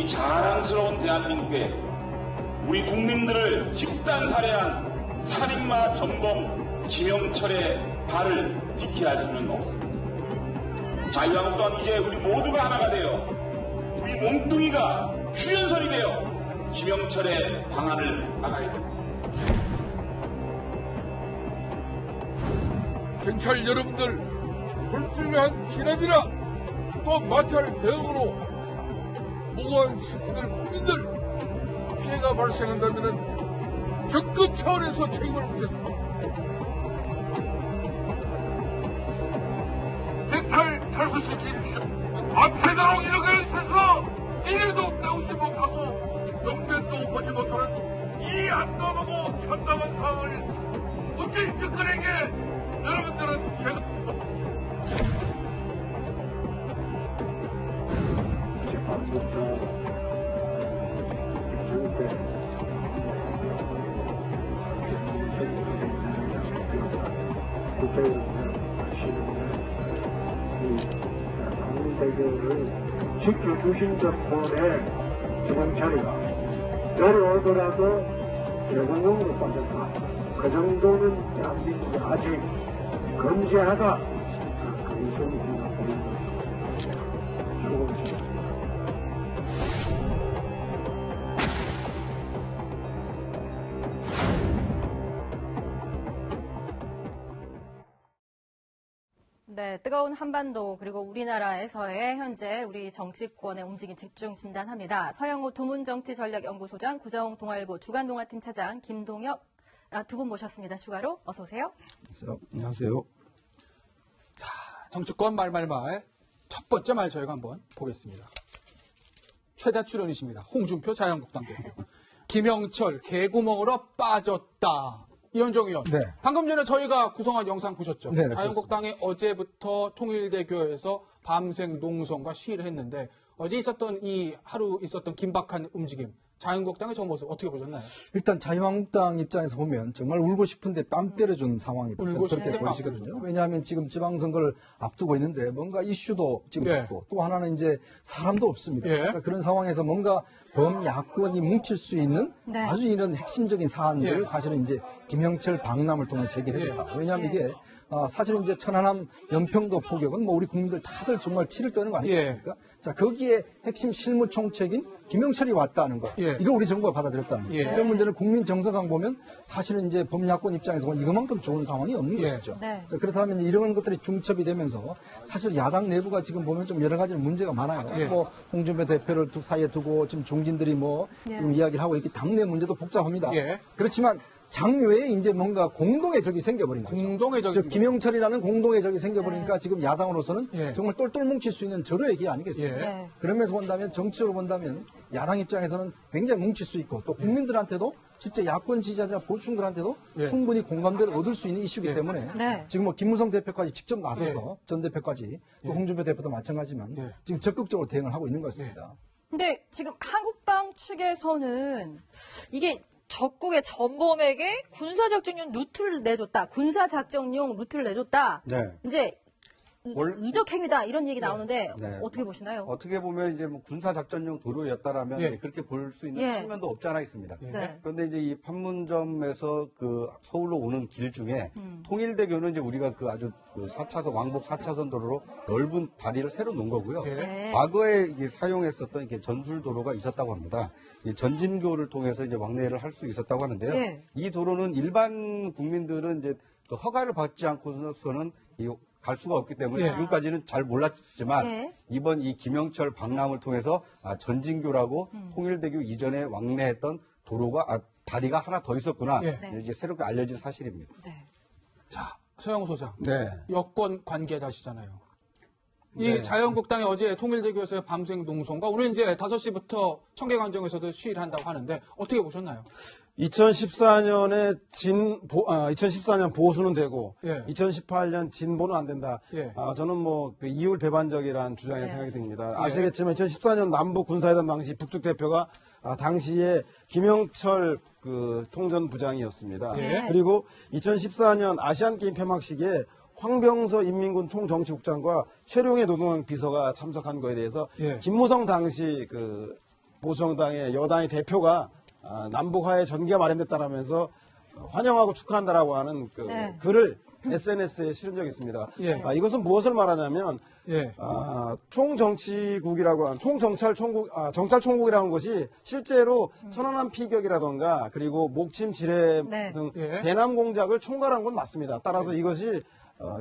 이 자랑스러운 대한민국에 우리 국민들을 집단 살해한 살인마 전범 김영철의 발을 딛게 할 수는 없습니다. 자유한국당은 이제 우리 모두가 하나가 되어 우리 몸뚱이가 휴전선이 되어 김영철의 방안을 나가야 됩니다. 경찰 여러분들, 불필요한 진압이나 또 마찰 대응으로 무고한 시민들, 국민들 피해가 발생한다면 적극 차원에서 책임을 묻겠습니다. 경찰 철수시키십시오. 앞세도록 이렇게 있어서 일도 배우지 못하고 영변도 보지 못하는 이 안도하고 참담한 상황을 어찌 접근에게 여러분들은 제가 국민대교를 지켜주신 덕분에 김영철이가 내려오더라도 대공원으로 빠졌다. 그 정도는 대한민국이 아직 건재하다. 그런 소리가 보입니다. 조금씩. 네, 뜨거운 한반도 그리고 우리나라에서의 현재 우리 정치권의 움직임 집중 진단합니다. 서영호 두문정치전략연구소장, 구정 동아일보 주간동아팀 차장 김동혁 두 분 모셨습니다. 추가로 어서 오세요. 안녕하세요. 자, 정치권 말말말 첫 번째 말 저희가 한번 보겠습니다. 최다 출연이십니다. 홍준표 자유한국당 대표. 김영철 개구멍으로 빠졌다. 이현정 의원. 네. 방금 전에 저희가 구성한 영상 보셨죠? 네, 자유한국당이 어제부터 통일대교에서 밤샘 농성과 시위를 했는데 어제 있었던 하루 있었던 긴박한 움직임. 자유한국당의 저 모습 어떻게 보셨나요? 일단 자유한국당 입장에서 보면 정말 울고 싶은데 뺨 때려준 상황이다. 울고 그렇게 싶은데 보이시거든요. 왜냐하면 지금 지방선거를 앞두고 있는데 뭔가 이슈도 지금 예. 없고 또 하나는 이제 사람도 없습니다. 예. 그러니까 그런 상황에서 뭔가 범야권이 뭉칠 수 있는 네. 아주 이런 핵심적인 사안들을 예. 사실은 이제 김영철 박람을 통해 제기를 했다. 예. 왜냐하면 예. 이게 사실은 이제 천안함 연평도 포격은 뭐 우리 국민들 다들 정말 치를 떠는 거 아니겠습니까? 자, 거기에 핵심 실무 총책인 김영철이 왔다는 거. 예. 이걸 우리 정부가 받아들였다는 거예요. 예. 이런 문제는 국민 정서상 보면 사실은 이제 범야권 입장에서 보면 이거만큼 좋은 상황이 없는 예. 것이죠. 네. 그렇다면 이런 것들이 중첩이 되면서 사실 야당 내부가 지금 보면 좀 여러 가지 문제가 많아요. 예. 뭐 홍준표 대표를 사이에 두고 지금 종진들이 뭐 예. 지금 이야기를 하고 있기 당내 문제도 복잡합니다. 예. 그렇지만 장외에 이제 뭔가 공동의 적이 생겨버린 거죠. 공동의 적이 즉 김영철이라는 공동의 적이 생겨버리니까 지금 야당으로서는 예. 정말 똘똘 뭉칠 수 있는 절호의 기회 아니겠습니까? 예. 네. 그러면서 본다면 정치적으로 본다면 야당 입장에서는 굉장히 뭉칠 수 있고 또 국민들한테도 실제 야권 지지자들 보충들한테도 예. 충분히 공감대를 얻을 수 있는 이슈이기 예. 때문에 네. 지금 뭐 김무성 대표까지 직접 나서서 전 대표까지 또 홍준표 대표도 마찬가지지만 예. 지금 적극적으로 대응을 하고 있는 것 같습니다. 근데 지금 한국당 측에서는 이게 적국의 전범에게 군사작전용 루트를 내줬다. 군사작전용 루트를 내줬다. 네. 이제 이적 행위다 이런 얘기 나오는데 네. 어떻게 보시나요? 어떻게 보면 이제 뭐 군사 작전용 도로였다라면 예. 그렇게 볼 수 있는 예. 측면도 없지 않아 있습니다. 네. 그런데 이제 이 판문점에서 그 서울로 오는 길 중에 통일대교는 이제 우리가 그 아주 그 4차선 왕복 4차선 도로로 넓은 다리를 새로 놓은 거고요. 예. 네. 과거에 이게 사용했었던 이게 전술 도로가 있었다고 합니다. 이 전진교를 통해서 이제 왕래를 할 수 있었다고 하는데요. 예. 이 도로는 일반 국민들은 이제 그 허가를 받지 않고서는 갈 수가 없기 때문에 예. 지금까지는 잘 몰랐지만 예. 이번 이 김영철 박람을 통해서 전진교라고 통일대교 이전에 왕래했던 도로가 다리가 하나 더 있었구나. 예. 네. 이제 새롭게 알려진 사실입니다. 네. 자, 서영호 소장. 네. 여권 관계자시잖아요. 이 네. 자유한국당이 어제 통일대교에서의 밤샘 농성과 오늘 이제 5시부터 청계광장에서도 시위를 한다고 하는데 어떻게 보셨나요? 2014년에 2014년 보수는 되고 예. 2018년 진보는 안 된다. 예. 저는 뭐 그 이율 배반적이라는 주장에 네. 생각이 듭니다. 예. 아시겠지만 2014년 남북 군사회담 당시 북측 대표가 당시에 김영철 그 통전부장이었습니다. 예. 그리고 2014년 아시안 게임 폐막식에 황병서 인민군 총정치국장과 최룡해 노동당 비서가 참석한 거에 대해서 예. 김무성 당시 그 보수정당의 여당의 대표가 남북화의 전기가 마련됐다라면서 환영하고 축하한다라고 하는 그 네. 글을 SNS에 실은 적이 있습니다. 예. 이것은 무엇을 말하냐면 예. 총정치국이라고 하는 정찰총국이라는 것이 실제로 천안함 피격이라던가 그리고 목침 지뢰 네. 등 예. 대남 공작을 총괄한 건 맞습니다. 따라서 이것이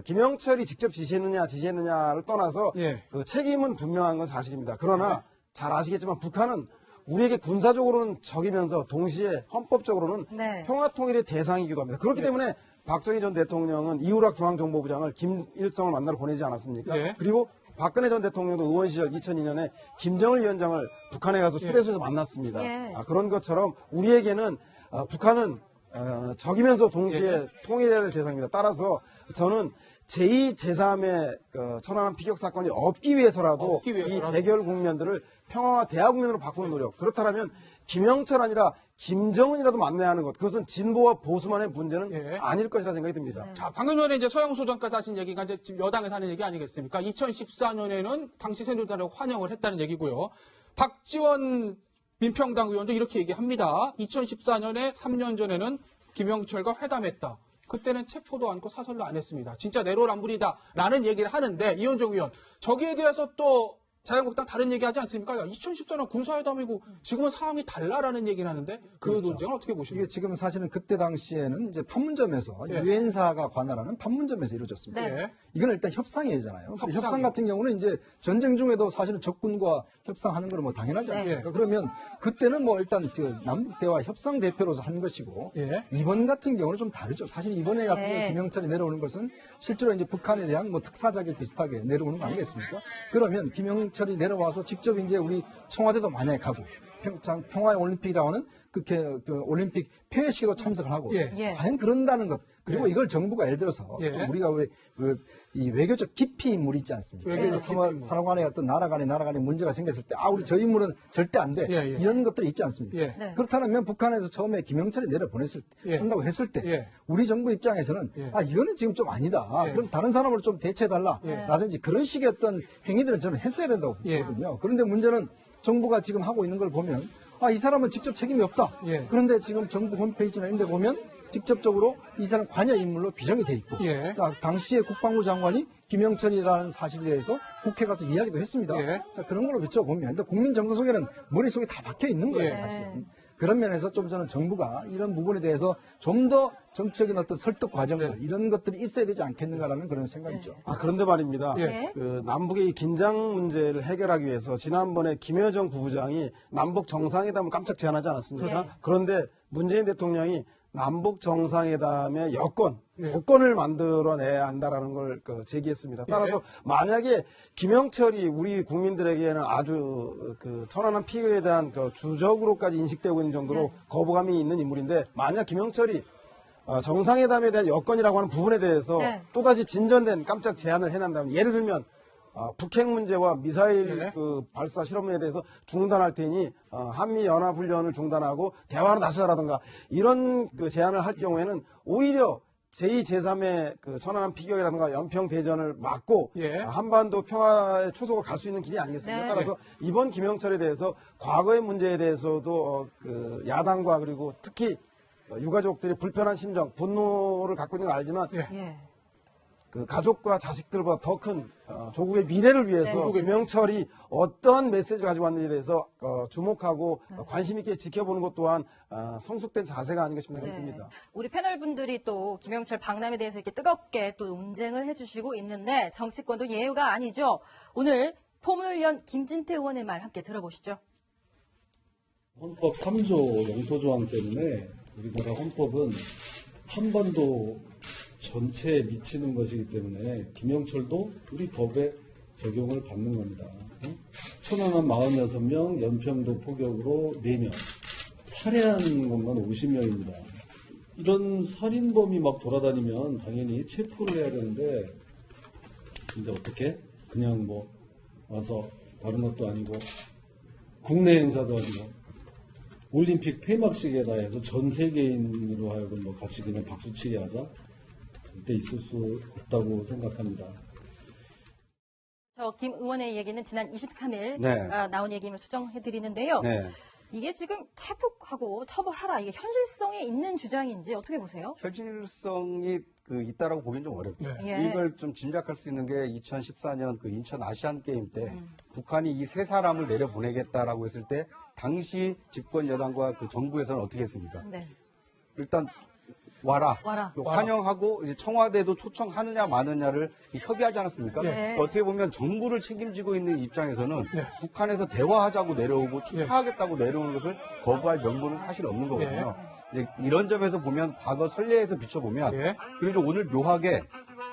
김영철이 직접 지시했느냐를 떠나서 예. 그 책임은 분명한 건 사실입니다. 그러나 잘 아시겠지만 북한은 우리에게 군사적으로는 적이면서 동시에 헌법적으로는 네. 평화통일의 대상이기도 합니다. 그렇기 때문에 박정희 전 대통령은 이우락 중앙정보부장을 김일성을 만나러 보내지 않았습니까? 예. 그리고 박근혜 전 대통령도 의원 시절 2002년에 김정을 위원장을 북한에 가서 초대소에서 만났습니다. 예. 그런 것처럼 우리에게는 북한은 적이면서 동시에 예. 통일해야 될 대상입니다. 따라서 저는 제2, 제3의 천안함 피격 사건이 없기 위해서라도 이 대결 국면들을 평화와 대화 국면으로 바꾸는 노력. 그렇다면 김영철 아니라 김정은이라도 만나야 하는 것. 그것은 진보와 보수만의 문제는 예. 아닐 것이라 생각이 듭니다. 자, 방금 전에 이제 서영 소장까지 하신 얘기가 이제 지금 여당에서 하는 얘기 아니겠습니까? 2014년에는 당시 새누리당을 환영을 했다는 얘기고요. 박지원 민평당 의원도 이렇게 얘기합니다. 2014년에 3년 전에는 김영철과 회담했다. 그때는 체포도 않고 사설도 안 했습니다. 진짜 내로남불이다라는 얘기를 하는데 이현종 의원 저기에 대해서 또 자유한국당 다른 얘기하지 않습니까? 2014년 군사회담이고 지금은 상황이 달라라는 얘기를 하는데 그 논쟁을 어떻게 이게 보십니까? 지금 사실은 그때 당시에는 이제 판문점에서 예. 유엔사가 관할하는 판문점에서 이루어졌습니다. 네. 예. 이건 일단 협상이잖아요. 협상이요. 협상 같은 경우는 이제 전쟁 중에도 사실은 적군과 협상하는 건 뭐 당연하지 네. 않습니까? 그러면 그때는 뭐 일단 남북 대화 협상 대표로서 한 것이고 예. 이번 같은 경우는 좀 다르죠. 사실 이번에 같은 경우 네. 김영철이 내려오는 것은 실제로 이제 북한에 대한 뭐 특사 자격 비슷하게 내려오는 거 아니겠습니까? 그러면 김영철이 내려와서 직접 이제 우리 청와대도 만약에 가고 평화의 올림픽이라고 하는 그 올림픽 폐회식에도 참석을 하고 예. 예. 과연 그런다는 것 그리고 이걸 정부가 예를 들어서 예. 좀 우리가 이 외교적 깊이 인물이 있지 않습니까? 외교적 그래서 깊이 서로 간에 어떤 나라 간에 문제가 생겼을 때 우리 저 인물은 절대 안 돼. 예, 예. 이런 것들이 있지 않습니까? 예. 네. 그렇다면 북한에서 처음에 김영철이 내려보냈을 때 예. 한다고 했을 때 예. 우리 정부 입장에서는 예. 이거는 지금 좀 아니다. 예. 그럼 다른 사람으로 좀 대체해달라. 라든지 그런 식의 어떤 행위들은 저는 했어야 된다고 예. 보거든요. 그런데 문제는 정부가 지금 하고 있는 걸 보면 이 사람은 직접 책임이 없다. 예. 그런데 지금 정부 홈페이지나 이런 데 보면 직접적으로 이 사람 관여 인물로 규정이 돼 있고 예. 자, 당시에 국방부 장관이 김영철이라는 사실에 대해서 국회 가서 이야기도 했습니다. 예. 자, 그런 걸로 비춰보면 근데 국민 정서 속에는 머릿속에 다 박혀 있는 거예요, 예. 사실은. 그런 면에서 좀 저는 정부가 이런 부분에 대해서 좀 더 정치적인 어떤 설득 과정들 이런 것들이 있어야 되지 않겠는가라는 그런 생각이죠. 그런데 말입니다. 예. 그 남북의 이 긴장 문제를 해결하기 위해서 지난번에 김여정 부부장이 남북 정상회담을 깜짝 제안하지 않았습니까? 예. 그런데 문재인 대통령이 남북 정상회담의 여건, 예. 조건을 만들어내야 한다라는 걸 제기했습니다. 따라서 만약에 김영철이 우리 국민들에게는 아주 천안함 피해에 대한 주적으로까지 인식되고 있는 정도로 거부감이 있는 인물인데 만약 김영철이 정상회담에 대한 여건이라고 하는 부분에 대해서 네. 또다시 진전된 깜짝 제안을 해낸다면 예를 들면 북핵 문제와 미사일 네. 발사 실험에 대해서 중단할 테니 한미 연합 훈련을 중단하고 대화로 나서라든가 이런 제안을 할 경우에는 오히려 제2, 제3의 천안함 피격이라든가 연평 대전을 막고 예. 한반도 평화의 초석으로 갈 수 있는 길이 아니겠습니까? 네. 따라서 이번 김영철에 대해서 과거의 문제에 대해서도 야당과 그리고 특히 유가족들이 불편한 심정, 분노를 갖고 있는 걸 알지만 예. 가족과 자식들보다 더 큰 조국의 미래를 위해서 네. 김영철이 어떤 메시지를 가지고 왔는지에 대해서 주목하고 관심 있게 지켜보는 것 또한 성숙된 자세가 아닌가 싶은 생각이 듭니다. 우리 패널 분들이 또 김영철 방남에 대해서 이렇게 뜨겁게 또 논쟁을 해주시고 있는데 정치권도 예외가 아니죠. 오늘 포문을 연 김진태 의원의 말 함께 들어보시죠. 헌법 3조 영토조항 때문에 우리나라 헌법은 한반도 전체에 미치는 것이기 때문에 김영철도 우리 법에 적용을 받는 겁니다. 천안함 46명, 연평도 포격으로 4명, 살해한 것만 50명입니다. 이런 살인범이 막 돌아다니면 당연히 체포를 해야 되는데 근데 어떻게? 그냥 뭐 와서 다른 것도 아니고 국내 행사도 아니고 올림픽 폐막식에다 해서 전 세계인으로 하여금 뭐 같이 그냥 박수치게 하자? 절대 있을 수 없다고 생각합니다. 저 김 의원의 얘기는 지난 23일 네. 나온 얘기임을 수정해 드리는데요. 네. 이게 지금 체포하고 처벌하라 이게 현실성이 있는 주장인지 어떻게 보세요? 현실성이 있다라고 보기는 좀 어렵죠. 예. 이걸 좀 짐작할 수 있는 게 2014년 그 인천 아시안 게임 때 북한이 이 세 사람을 내려보내겠다라고 했을 때 당시 집권 여당과 그 정부에서는 어떻게 했습니까? 네. 일단 와라. 환영하고 이제 청와대도 초청하느냐 마느냐를 협의하지 않았습니까? 네. 어떻게 보면 정부를 책임지고 있는 입장에서는 네. 북한에서 대화하자고 내려오고 축하하겠다고 내려오는 것을 거부할 명분은 사실 없는 거거든요. 이제 이런 점에서 보면 과거 선례에서 비춰보면 예. 그리고 오늘 묘하게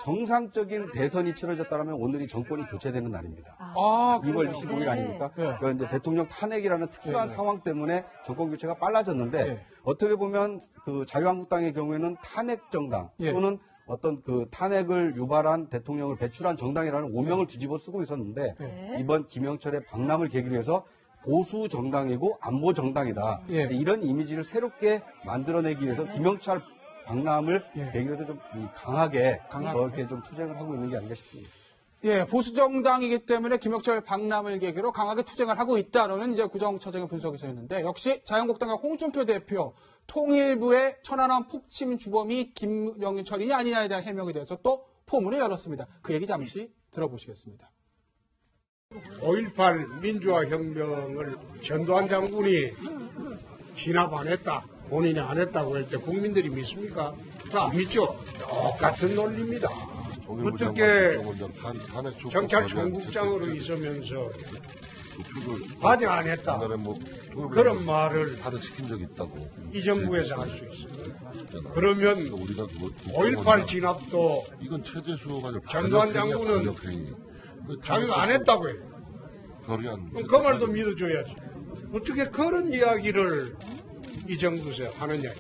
정상적인 대선이 치러졌다면 오늘이 정권이 교체되는 날입니다. 아, 2월 그래요. 25일 네. 아닙니까? 네. 그러니까 이제 대통령 탄핵이라는 특수한 네. 상황 때문에 정권 교체가 빨라졌는데 네. 어떻게 보면 그 자유한국당의 경우에는 탄핵 정당 예. 또는 어떤 그 탄핵을 유발한 대통령을 배출한 정당이라는 오명을 뒤집어 쓰고 있었는데 네. 이번 김영철의 방남을 계기로 해서 보수 정당이고 안보 정당이다. 예. 이런 이미지를 새롭게 만들어내기 위해서 김영철 방남을 예. 계기로 해서 좀 강하게 강하게. 이렇게 좀 투쟁을 하고 있는 게 아닌가 싶습니다. 예, 보수정당이기 때문에 김영철 방남을 계기로 강하게 투쟁을 하고 있다는 이제 구정처장의 분석에서 했는데 역시 자유한국당의 홍준표 대표 통일부의 천안함 폭침 주범이 김영철이냐 아니냐에 대한 해명에 대해서 또 포문을 열었습니다. 그 얘기 잠시 들어보시겠습니다. 5.18 민주화혁명을 전두환 장군이 진압 안 했다, 본인이 안 했다고 할 때 국민들이 믿습니까? 안 믿죠. 똑같은 논리입니다. 어떻게 경찰 총국장으로 있으면서 반영 안 했다, 그런 말을 시킨 적이 있다고. 이 정부에서 할 수 있습니다. 그러면 5.18 진압도 이건 체제 수호가 아니라 전두환 장군은 자기가 안 했다고 해요. 그럼 그 말도 믿어줘야지. 어떻게 그런 이야기를 이 정부에서 하느냐.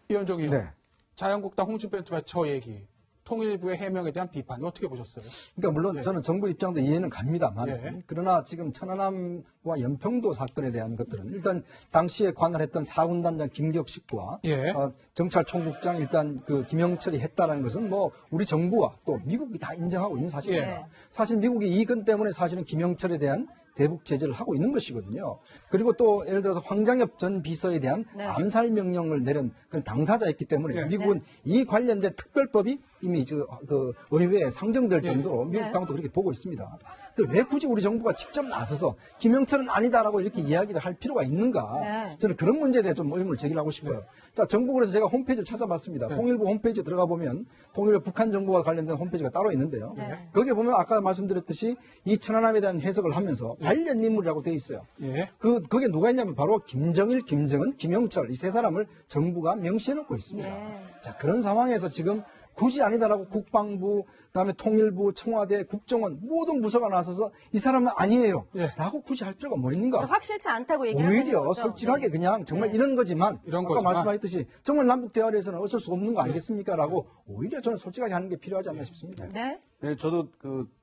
이현종 의원, 네. 자유한국당 홍준표 대표 얘기, 통일부의 해명에 대한 비판 어떻게 보셨어요? 그러니까 물론 예. 저는 정부 입장도 이해는 갑니다만 예. 그러나 지금 천안함과 연평도 사건에 대한 것들은 일단 당시에 관할했던 사군단장 김격식과 예. 정찰총국장 일단 그 김영철이 했다라는 것은 뭐 우리 정부와 또 미국이 다 인정하고 있는 사실입니다. 예. 사실 미국이 이 건 때문에 사실은 김영철에 대한 대북 제재를 하고 있는 것이거든요. 그리고 또 예를 들어서 황장엽 전 비서에 대한 네. 암살 명령을 내린 그 당사자였기 때문에 네. 미국은 이 관련된 특별법이 이미 그 의회에 상정될 정도로 미국 네. 당도 그렇게 보고 있습니다. 근데 왜 굳이 우리 정부가 직접 나서서 김영철은 아니다라고 이렇게 이야기를 할 필요가 있는가? 네. 저는 그런 문제에 대해 좀 의문을 제기하고 싶어요. 자, 정부 그래서 제가 홈페이지를 찾아봤습니다. 네. 통일부 홈페이지에 들어가 보면 통일부 북한 정부와 관련된 홈페이지가 따로 있는데요. 네. 거기에 보면 아까 말씀드렸듯이 이 천안함에 대한 해석을 하면서 관련 인물이라고 되어 있어요. 예. 거기에 누가 있냐면 바로 김정일, 김정은, 김영철 이 세 사람을 정부가 명시해 놓고 있습니다. 예. 자, 그런 상황에서 지금 굳이 아니다라고 국방부, 그다음에 통일부, 청와대, 국정원 모든 부서가 나서서 이 사람은 아니에요. 예. 라고 굳이 할 필요가 뭐 있는가? 확실치 않다고 얘기하는 오히려 거죠. 솔직하게 네. 그냥 정말 네. 이런 거지만 이런 아까 거지만. 말씀하셨듯이 정말 남북 대화에서는 어쩔 수 없는 거 아니겠습니까? 라고 오히려 저는 솔직하게 하는 게 필요하지 않나 싶습니다. 네. 네, 저도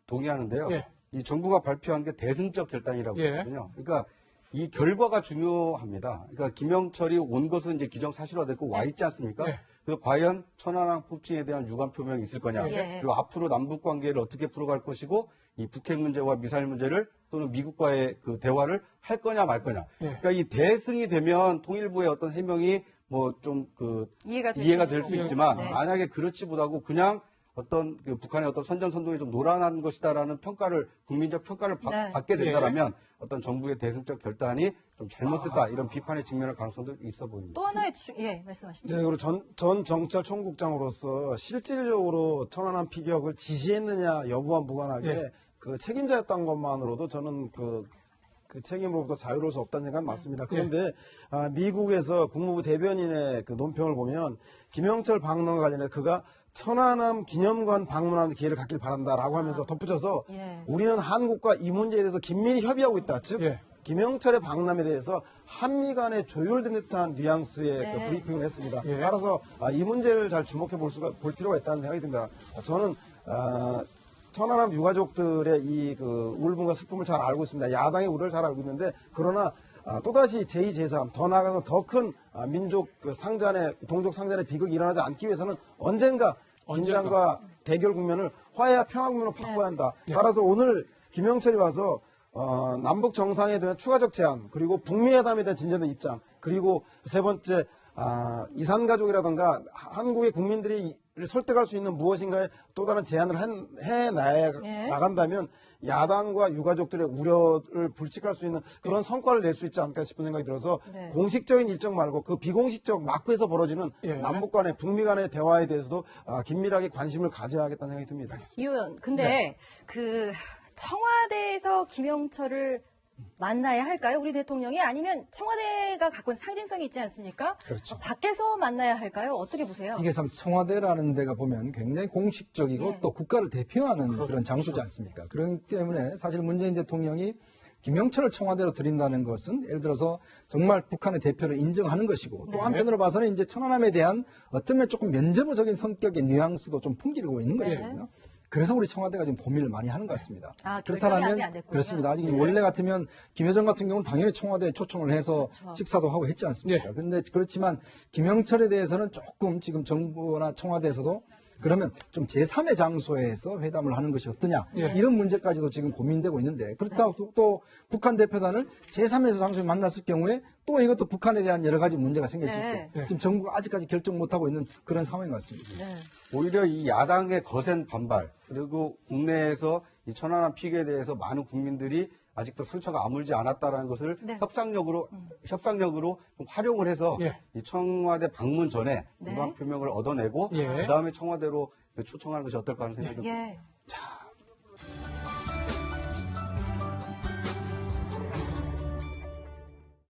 동의하는데요. 예. 이 정부가 발표한 게 대승적 결단이라고 예. 하거든요. 그러니까 이 결과가 중요합니다. 그러니까 김영철이 온 것은 이제 기정사실화됐고 와 있지 않습니까? 예. 그래서 과연 천안함 폭침에 대한 유감 표명이 있을 거냐? 예. 그리고 앞으로 남북 관계를 어떻게 풀어갈 것이고 이 북핵 문제와 미사일 문제를 또는 미국과의 그 대화를 할 거냐 말 거냐? 예. 그러니까 이 대승이 되면 통일부의 어떤 해명이 뭐 좀 이해가 될 수 있지만 네. 만약에 그렇지 못하고 그냥 어떤 북한의 어떤 선전선동에 좀 노란한 것이다라는 평가를 국민적 평가를 네. 받게 된다라면 어떤 정부의 대승적 결단이 좀 잘못됐다 이런 비판에 직면할 가능성도 있어 보입니다. 또 하나의 말씀하시죠. 네, 그리고 전 정찰총국장으로서 실질적으로 천안함 피격을 지시했느냐 여부와 무관하게 예. 그 책임자였던 것만으로도 저는 그 책임으로부터 자유로울 수 없다는 생각은 맞습니다. 그런데 미국에서 국무부 대변인의 그 논평을 보면 김영철 방문과 관련해서 그가 천안함 기념관 방문하는 기회를 갖길 바란다라고 하면서 덧붙여서 예. 우리는 한국과 이 문제에 대해서 긴밀히 협의하고 있다. 즉 예. 김영철의 방남에 대해서 한미 간에 조율된 듯한 뉘앙스의 네. 그 브리핑을 했습니다. 예. 따라서 이 문제를 잘 주목해 볼 필요가 있다는 생각이 듭니다. 저는 천안함 유가족들의 이 그 울분과 슬픔을 잘 알고 있습니다. 야당의 우려를 잘 알고 있는데 그러나 또다시 제2, 제3 더 나아가서 더 큰 민족 그 상잔의 동족 상잔의 비극이 일어나지 않기 위해서는 언젠가 긴장과 대결 국면을 화해와 평화 국면으로 바꿔야 한다. 따라서 오늘 김영철이 와서 남북 정상에 대한 추가적 제안, 그리고 북미회담에 대한 진전된 입장, 그리고 세 번째 이산가족이라든가 한국의 국민들이 설득할 수 있는 무엇인가의 또 다른 제안을 해 나간다면 야당과 유가족들의 우려를 불식할 수 있는 그런 성과를 낼 수 있지 않을까 싶은 생각이 들어서 공식적인 일정 말고 그 비공식적 마크에서 벌어지는 남북 간의 북미 간의 대화에 대해서도 긴밀하게 관심을 가져야겠다는 생각이 듭니다. 이 의원, 근데 그 청와대에서 김영철을 만나야 할까요? 우리 대통령이? 아니면 청와대가 갖고 있는 상징성이 있지 않습니까? 그렇죠. 밖에서 만나야 할까요? 어떻게 보세요? 이게 참 청와대라는 데가 보면 굉장히 공식적이고 또 국가를 대표하는 그런 장소지 않습니까? 그렇기 때문에 사실 문재인 대통령이 김영철을 청와대로 들인다는 것은 예를 들어서 정말 북한의 대표를 인정하는 것이고 또 한편으로 봐서는 이제 천안함에 대한 어떤 면 조금 면제부적인 성격의 뉘앙스도 좀 풍기고 있는 것이거든요. 그래서 우리 청와대가 지금 고민을 많이 하는 것 같습니다. 그렇다면 그렇습니다. 아직 원래 같으면 김여정 같은 경우는 당연히 청와대에 초청을 해서 식사도 하고 했지 않습니까? 그런데 그렇지만 김영철에 대해서는 조금 지금 정부나 청와대에서도 그러면 좀 제3의 장소에서 회담을 하는 것이 어떠냐 이런 문제까지도 지금 고민되고 있는데 그렇다고 또 북한 대표단을 제3의 장소에 만났을 경우에 또 이것도 북한에 대한 여러 가지 문제가 생길 수 있고 지금 정부가 아직까지 결정 못하고 있는 그런 상황인 것 같습니다. 오히려 이 야당의 거센 반발 그리고 국내에서 이 천안함 피격에 대해서 많은 국민들이 아직도 상처가 아물지 않았다라는 것을 협상력으로 좀 활용을 해서 이 청와대 방문 전에 불만 표명을 얻어내고 그다음에 청와대로 초청하는 것이 어떨까 하는 생각이 듭니다. 자,